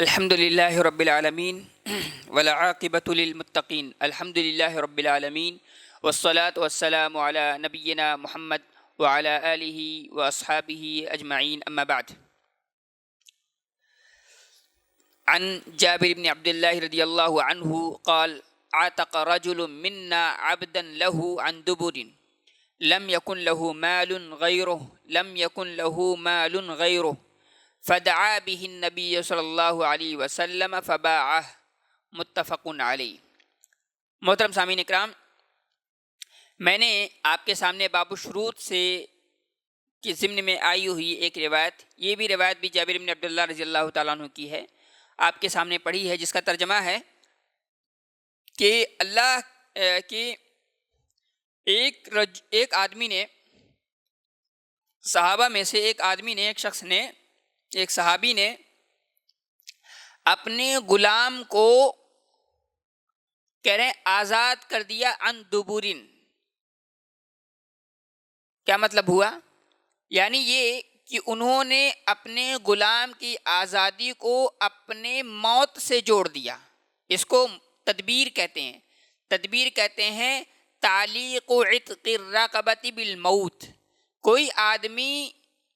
الحمد للہ رب العالمین والعاقبۃ للمتقین الحمد للہ رب العالمین والصلاة والسلام علی نبینا محمد وعلی آلہ واصحابہ اجمعین اما بعد. عن جابر بن عبد اللہ رضی اللہ عنہ قال عاتق رجل منا عبدا له عن دبر لم يكن له مال غيره فدعا به النبی صلی اللہ علیہ وسلم فباعہ متفق علیہ. محترم سامعین اکرام، میں نے آپ کے سامنے باب الشروط سے کے ضمن میں آئی ہوئی ایک روایت، یہ بھی روایت بھی جابر بن عبداللہ رضی اللہ تعالیٰ عنہ کی ہے، آپ کے سامنے پڑھی ہے، جس کا ترجمہ ہے کہ ایک آدمی نے، صحابہ میں سے ایک صحابی نے اپنے غلام کو کہہ رہے ہیں آزاد کر دیا عن دبورن. کیا مطلب ہوا؟ یعنی یہ کہ انہوں نے اپنے غلام کی آزادی کو اپنے موت سے جوڑ دیا. اس کو تدبیر کہتے ہیں. تدبیر کہتے ہیں تعلیق عتق الرقبۃ بالموت. کوئی آدمی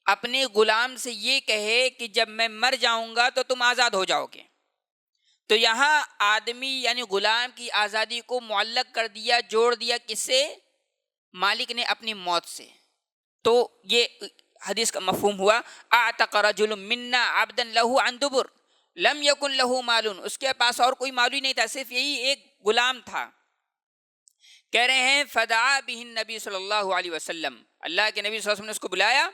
اپنے غلام سے یہ کہے کہ جب میں مر جاؤں گا تو تم آزاد ہو جاؤ گے، تو یہاں آدمی یعنی غلام کی آزادی کو معلق کر دیا، جوڑ دیا، کس سے؟ مالک نے اپنی موت سے. تو یہ حدیث کا مفہوم ہوا اعتق رجل منا عبدا له عن دبر لم يكن له مال. اس کے پاس اور کوئی مال ہی نہیں تھا، صرف یہی ایک غلام تھا. کہہ رہے ہیں فدعا به النبی صلی اللہ علیہ وسلم، اللہ کے نبی صلی اللہ علیہ وسلم نے اس کو بلایا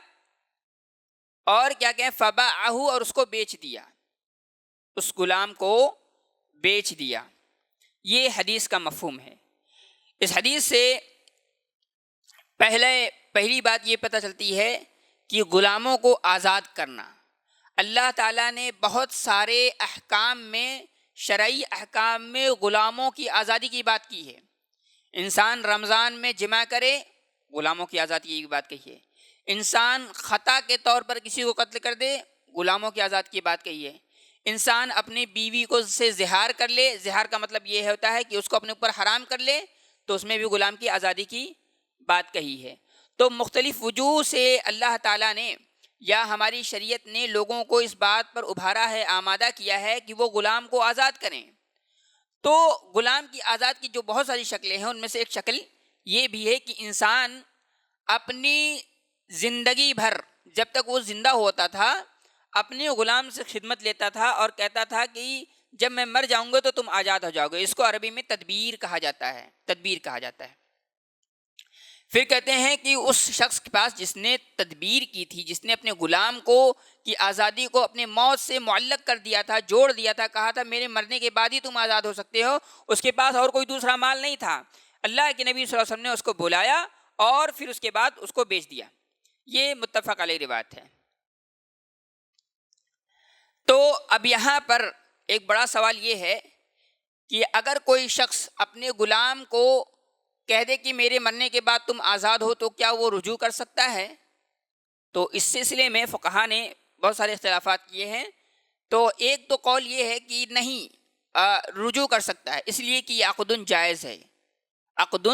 اور کیا کہیں فباعہ، اور اس کو بیچ دیا، اس غلام کو بیچ دیا. یہ حدیث کا مفہوم ہے. اس حدیث سے پہلی بات یہ پتہ چلتی ہے کہ غلاموں کو آزاد کرنا، اللہ تعالیٰ نے بہت سارے احکام میں، شرعی احکام میں غلاموں کی آزادی کی بات کی ہے. انسان رمضان میں جمع کرے، غلاموں کی آزادی کی بات کہی ہے. انسان خطا کے طور پر کسی کو قتل کر دے، غلاموں کی آزادی کی بات کہی ہے. انسان اپنی بیوی کو سے زہار کر لے، زہار کا مطلب یہ ہوتا ہے کہ اس کو اپنے اوپر حرام کر لے، تو اس میں بھی غلام کی آزادی کی بات کہی ہے. تو مختلف وجوہ سے اللہ تعالیٰ نے یا ہماری شریعت نے لوگوں کو اس بات پر ابھارا ہے، آمادہ کیا ہے کہ وہ غلام کو آزاد کریں. تو غلام کی آزاد کی جو بہت ساری شکلیں ہیں، ان میں سے ایک شکل یہ بھی ہے کہ انسان اپنی زندگی بھر جب تک وہ زندہ ہوتا تھا اپنے غلام سے خدمت لیتا تھا اور کہتا تھا کہ جب میں مر جاؤں گا تو تم آزاد ہو جاؤ گے. اس کو عربی میں تدبیر کہا جاتا ہے. پھر کہتے ہیں کہ اس شخص کے پاس جس نے تدبیر کی تھی، جس نے اپنے غلام کو کی آزادی کو اپنے موت سے معلق کر دیا تھا، جوڑ دیا تھا، کہا تھا میرے مرنے کے بعد ہی تم آزاد ہو سکتے ہو، اس کے پاس اور کوئی دوسرا مال نہیں تھا. اللہ کے نبی صلی اللہ علیہ وسلم نے اس کو بلایا اور پھر اس کے بعد اس کو بیچ دیا. یہ متفق علیہ روایت ہے. تو اب یہاں پر ایک بڑا سوال یہ ہے کہ اگر کوئی شخص اپنے غلام کو کہہ دے کہ میرے مرنے کے بعد تم آزاد ہو، تو کیا وہ رجوع کر سکتا ہے؟ تو اس سلسلے میں فقہا نے بہت سارے اختلافات کیے ہیں. تو ایک تو قول یہ ہے کہ نہیں، رجوع کر سکتا ہے، اس لیے کہ یہ عقد جائز ہے. عقد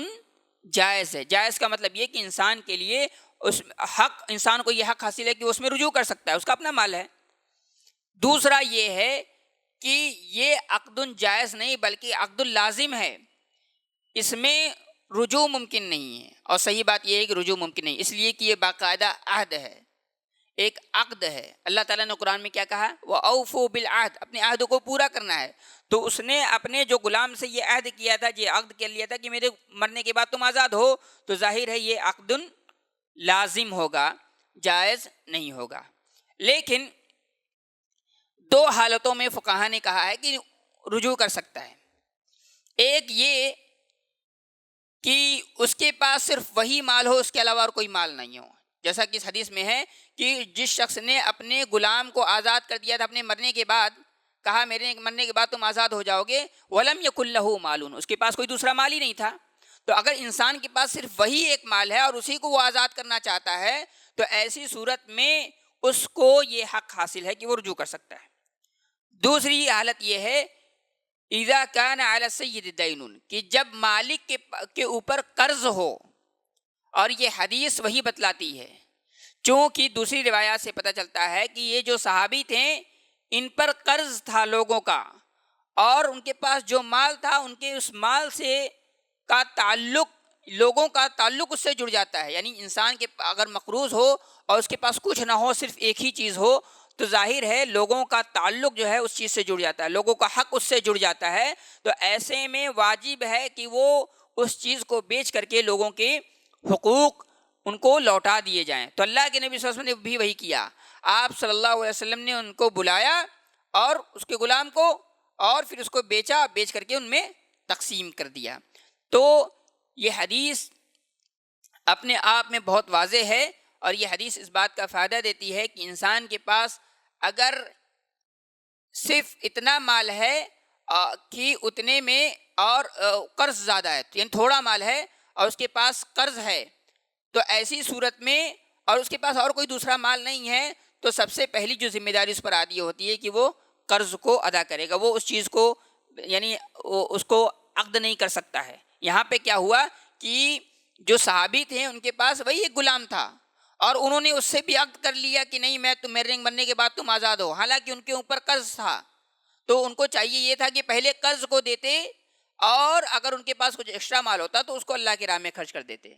جائز ہے. جائز کا مطلب یہ کہ انسان کے لیے انسان کو یہ حق حاصل ہے کہ اس میں رجوع کر سکتا ہے، اس کا اپنا مال ہے. دوسرا یہ ہے کہ یہ عقد جائز نہیں بلکہ عقد لازم ہے، اس میں رجوع ممکن نہیں ہے. اور صحیح بات یہ ہے کہ رجوع ممکن نہیں، اس لیے کہ یہ باقاعدہ عہد ہے، ایک عقد ہے. اللہ تعالیٰ نے قرآن میں کیا کہا؟ وَأَوْفُوا بِالْعَهْدِ، اپنے عہد کو پورا کرنا ہے. تو اس نے اپنے جو غلام سے یہ عہد کیا تھا، یہ عقد کر لیا تھا کہ میرے مرنے کے بعد تم آزاد ہو، تو ظاہر ہے یہ عقد لازم ہوگا، جائز نہیں ہوگا. لیکن دو حالتوں میں فقہا نے کہا ہے کہ رجوع کر سکتا ہے. ایک یہ کہ اس کے پاس صرف وہی مال ہو، اس کے علاوہ اور کوئی مال نہیں ہو، جیسا کہ اس حدیث میں ہے کہ جس شخص نے اپنے غلام کو آزاد کر دیا تھا اپنے مرنے کے بعد، کہا میرے مرنے کے بعد تم آزاد ہو جاؤ گے، وَلَمْ يَكُنْ لَهُ مَالٌ، اس کے پاس کوئی دوسرا مال ہی نہیں تھا. تو اگر انسان کے پاس صرف وہی ایک مال ہے اور اسی کو وہ آزاد کرنا چاہتا ہے، تو ایسی صورت میں اس کو یہ حق حاصل ہے کہ وہ رجوع کر سکتا ہے. دوسری حالت یہ ہے اذا کان علی السید دین، کہ جب مالک کے اوپر قرض ہو، اور یہ حدیث وہی بتلاتی ہے، چونکہ دوسری روایات سے پتہ چلتا ہے کہ یہ جو صحابی تھے ان پر قرض تھا لوگوں کا، اور ان کے پاس جو مال تھا ان کے اس مال سے کا تعلق، لوگوں کا تعلق اس سے جڑ جاتا ہے. یعنی انسان کے اگر مقروض ہو اور اس کے پاس کچھ نہ ہو، صرف ایک ہی چیز ہو، تو ظاہر ہے لوگوں کا تعلق جو ہے اس چیز سے جڑ جاتا ہے، لوگوں کا حق اس سے جڑ جاتا ہے. تو ایسے میں واجب ہے کہ وہ اس چیز کو بیچ کر کے لوگوں کے حقوق ان کو لوٹا دیے جائیں. تو اللہ کے نبی صلی اللہ علیہ وسلم نے بھی وہی کیا. آپ صلی اللہ علیہ وسلم نے ان کو بلایا اور اس کے غلام کو، اور پھر اس کو بیچا، بیچ کر کے ان میں تقسیم کر دیا. تو یہ حدیث اپنے آپ میں بہت واضح ہے، اور یہ حدیث اس بات کا فائدہ دیتی ہے کہ انسان کے پاس اگر صرف اتنا مال ہے کہ اتنے میں اور قرض زیادہ ہے، یعنی تھوڑا مال ہے اور اس کے پاس قرض ہے، تو ایسی صورت میں اور اس کے پاس اور کوئی دوسرا مال نہیں ہے، تو سب سے پہلی جو ذمہ داری اس پر عادی ہوتی ہے کہ وہ قرض کو ادا کرے گا. وہ اس چیز کو یعنی اس کو عقد نہیں کر سکتا ہے. یہاں پہ کیا ہوا کہ جو صحابی تھے ان کے پاس وہی ایک غلام تھا، اور انہوں نے اس سے بھی عقد کر لیا کہ نہیں، میں تم میرے رنگ بننے کے بعد تم آزاد ہو، حالانکہ ان کے اوپر قرض تھا. تو ان کو چاہیے یہ تھا کہ پہلے قرض کو دیتے، اور اگر ان کے پاس کچھ ایکسٹرا مال ہوتا تو اس کو اللہ کی راہ میں خرچ کر دیتے.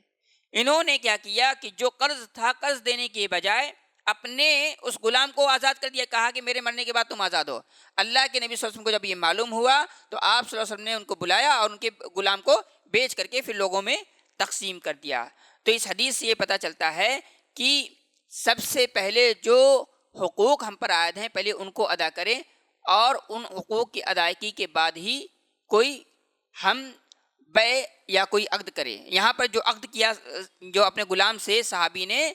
انہوں نے کیا کیا کہ جو قرض تھا، قرض دینے کے بجائے اپنے اس غلام کو آزاد کر دیا، کہا کہ میرے مرنے کے بعد تم آزاد ہو. اللہ کے نبی صلی اللہ علیہ وسلم کو جب یہ معلوم ہوا تو آپ صلی اللہ علیہ وسلم نے ان کو بلایا اور ان کے غلام کو بیچ کر کے پھر لوگوں میں تقسیم کر دیا. تو اس حدیث سے یہ پتہ چلتا ہے کہ سب سے پہلے جو حقوق ہم پر عائد ہیں پہلے ان کو ادا کریں، اور ان حقوق کی ادائیگی کے بعد ہی کوئی ہم بیع یا کوئی عقد کرے. یہاں پر جو عقد کیا جو اپنے غلام سے صحابی نے،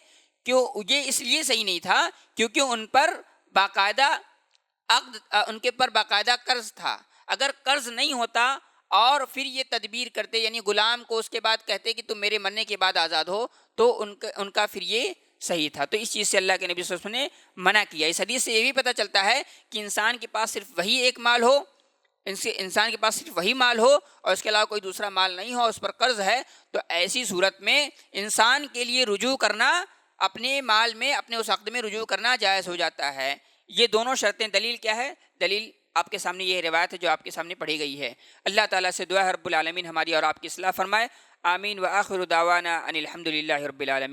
کیوں یہ اس لیے صحیح نہیں تھا کیونکہ ان پر باقاعدہ عقد، ان کے پر باقاعدہ قرض تھا. اگر قرض نہیں ہوتا اور پھر یہ تدبیر کرتے، یعنی غلام کو اس کے بعد کہتے کہ تم میرے مرنے کے بعد آزاد ہو، تو ان کا پھر یہ صحیح تھا. تو اس چیز سے اللہ کے نبی صلی اللہ علیہ وسلم نے منع کیا. اس حدیث سے یہ بھی پتہ چلتا ہے کہ انسان کے پاس صرف وہی ایک مال ہو، انسان کے پاس صرف وہی مال ہو اور اس کے علاوہ کوئی دوسرا مال نہیں ہو، اس پر قرض ہے، تو ایسی صورت میں انسان کے لیے رجوع کرنا، اپنے مال میں، اپنے اس عقد میں رجوع کرنا جائز ہو جاتا ہے. یہ دونوں شرطیں. دلیل کیا ہے؟ دلیل آپ کے سامنے یہ روایت ہے جو آپ کے سامنے پڑھی گئی ہے. اللہ تعالیٰ سے دعا ہے رب العالمین ہماری اور آپ کی اصلاح فرمائے. آمین. وآخر دعوانا ان الحمد للہ رب العالمین.